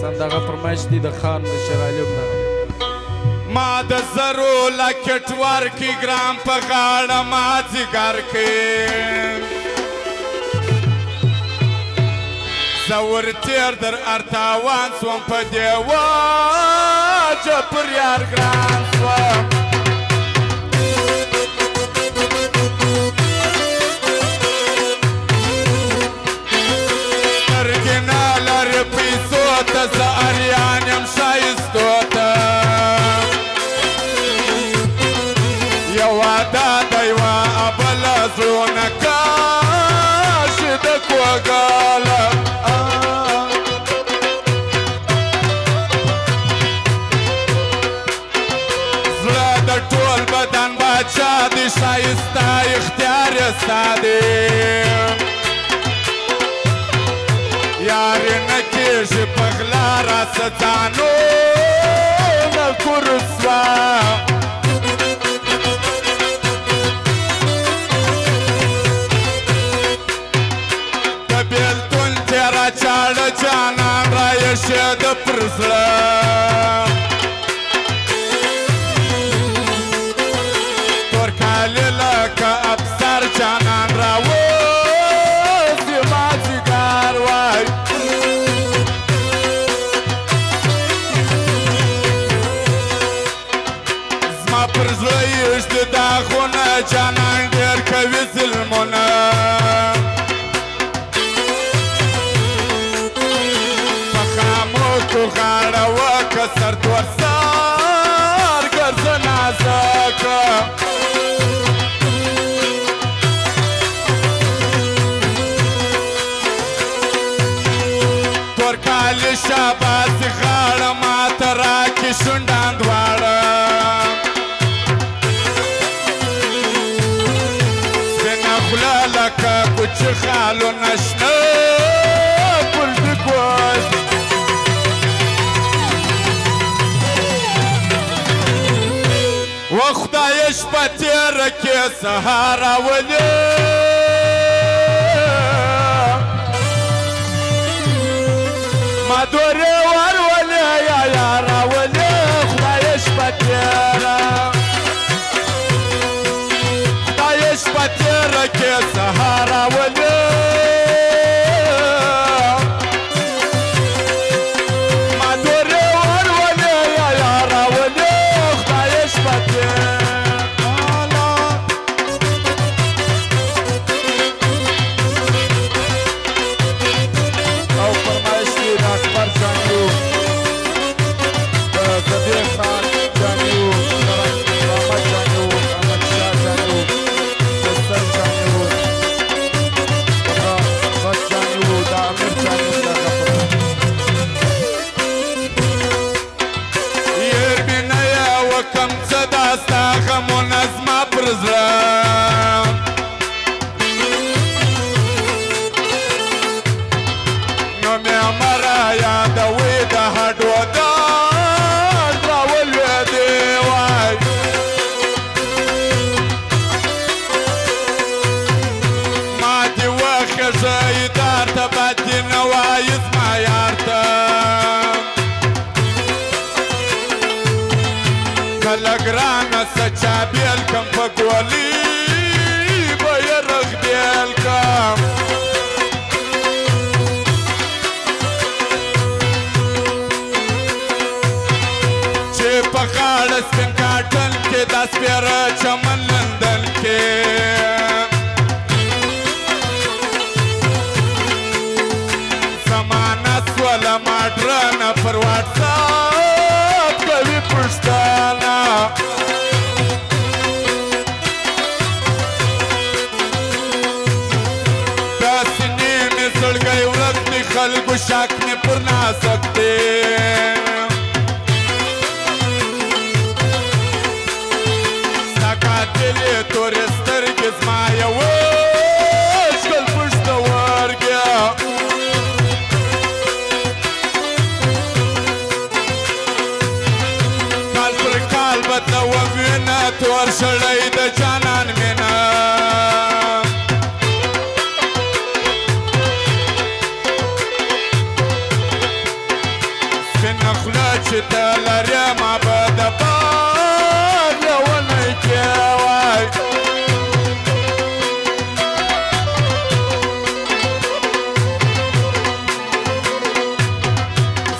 پسند دغه فرمایش دی د خان د شیر علي دغه ما د زرو لکټ ورکي ګرام په غاړه ما ځیګر کې زه ورتېر در ارتاوان سوم په دې واجه پر یار ګران سوم سترګې نه لرې پیسو ته زه اریان یم ښایستو ته یوه دا ده یوه بله زړونه کاش د کوږاله زړه د ټول بدن باچا دی ښایسته اختیار یې ستا دی یارې نه کېږي په غلا راسه ځانونه کور سوه چاړه جانان را یې د پر زړه تور کالي لکه افسر جانان را وځي مازدیګر وای زما پر زړه یږدي داغونه جانان ډېر کوي ظلمونه غاړه وکه سر تور سر ګرځه نازکه تور کالي شاباسي غاړه ماته راکړي شونډان دواړه سپینه خوله لکه کوچي خالونه شنه ګلدي ګوز و خدای شپه تېره کې سهار راولي ما دورې ورولې یا یار راولي خدای شپه تېره خدای شپه تېره کې سهار راولي ګرانه سچا بیل کم په ګولي به یې رغ بیل کم چې په غاړه سپین کاټن کې دا سپېره چمن لندن کې زمانه سوله ماډرنه پر واټساپ کوي پښتانه خلکو شک مې پر نازک دی ستا قاتلې تورې سترګې زما یوه ښکل پښتورګې کال پر کال بدلوم وینه تور شړی د جانان مینه سپینه خوله چې ته لرې ما به د باد لیونی کې وای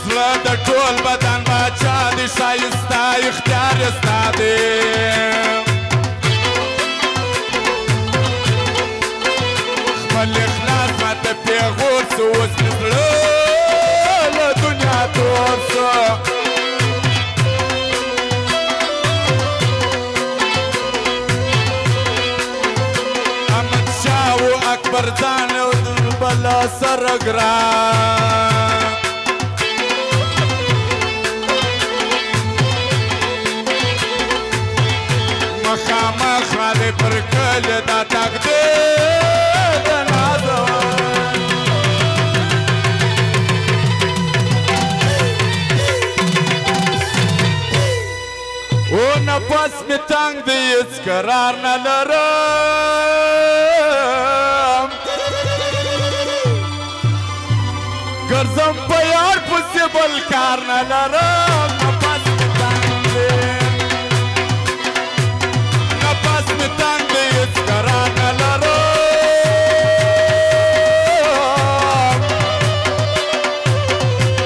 زړه د ټول بدن باچا دی ښایسته اختیار یې ستا دی خپل اخلاص ماته پیغور سو اوس مې زړه له دنیا تور سو احمدشاه و اکبر ځان یو بله سره ګران مخامخ راغی پر کلي دا تقدیر د نازوان او نفس مې تنګ دی هېڅ قرار نه لرم ګرځم په یار پسې بل کار نه لرم نفس مې تنګ دی نفس مې تنګ دی هېڅ قرار نه لرم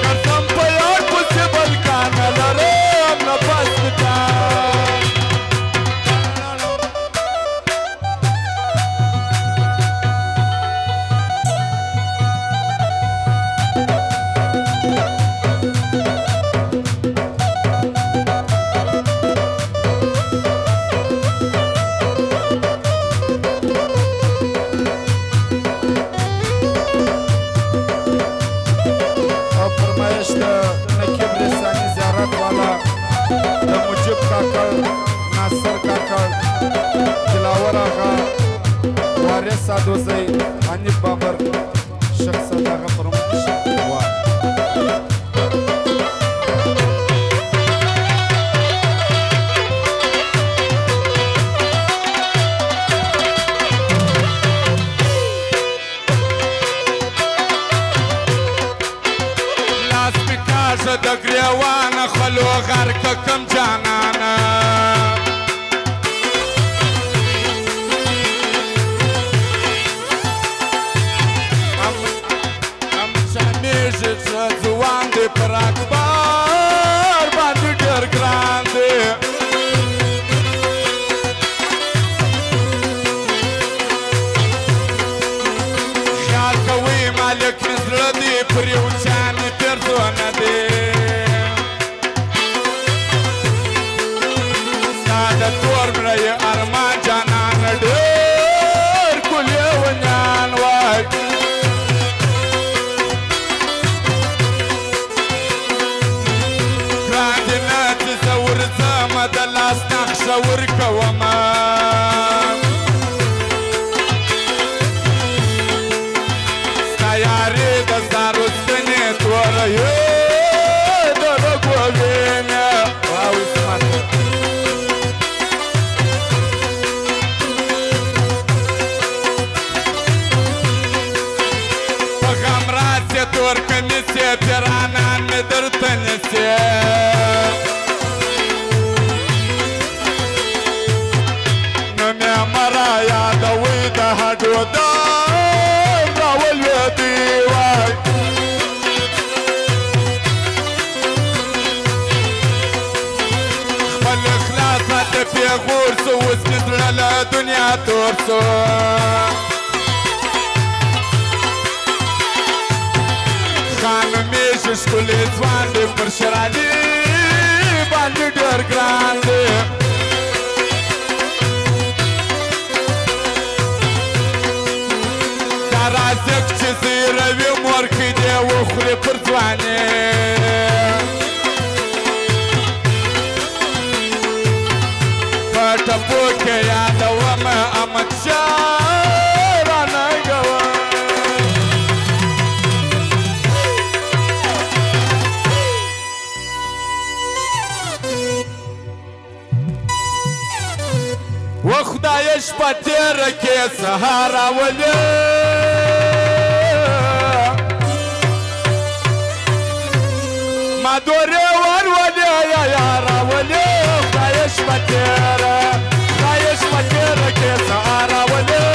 ګرځم په یار پسې بل کار نه لرم نفس مې تنګ سادوزی حنیف بابر شخصیت هغه پرموش لاس می کاږه د ګریوانه خلو غرقه کم جانانه ځوان دی پر اکبر باندې ډېر ګران دی خیال کوئ مالک مې زړه دی پر یو چا مې پیرزونه دی ستا د تور مړه یې ارمان جانان ډېر ښکلي ونیان وای د لاس نقشه ورکومه ستا یاري د زارو ستنې توره یې د رګو وینې په غم راسې تور کمیس یې پیرانان مې درته نیسې مرا یادوي د هډو دار راولوېدی وای خپل اخلاص راته پیغور سو اوس مې زړه له دنیا تور سو خان میشه ښکلی ځوان دی پر شرالي باندې ډېر ګران دی رازق چې زیروي مورکې دی وخوري پر ځوانې په ټپو کې یادومه احمدشاه رانه کوه و خدای شپه تېره کې سهار راولې ما دوري ورولي يا يارا ولي خايش متيرة خايش متيرة كيس عارة ولي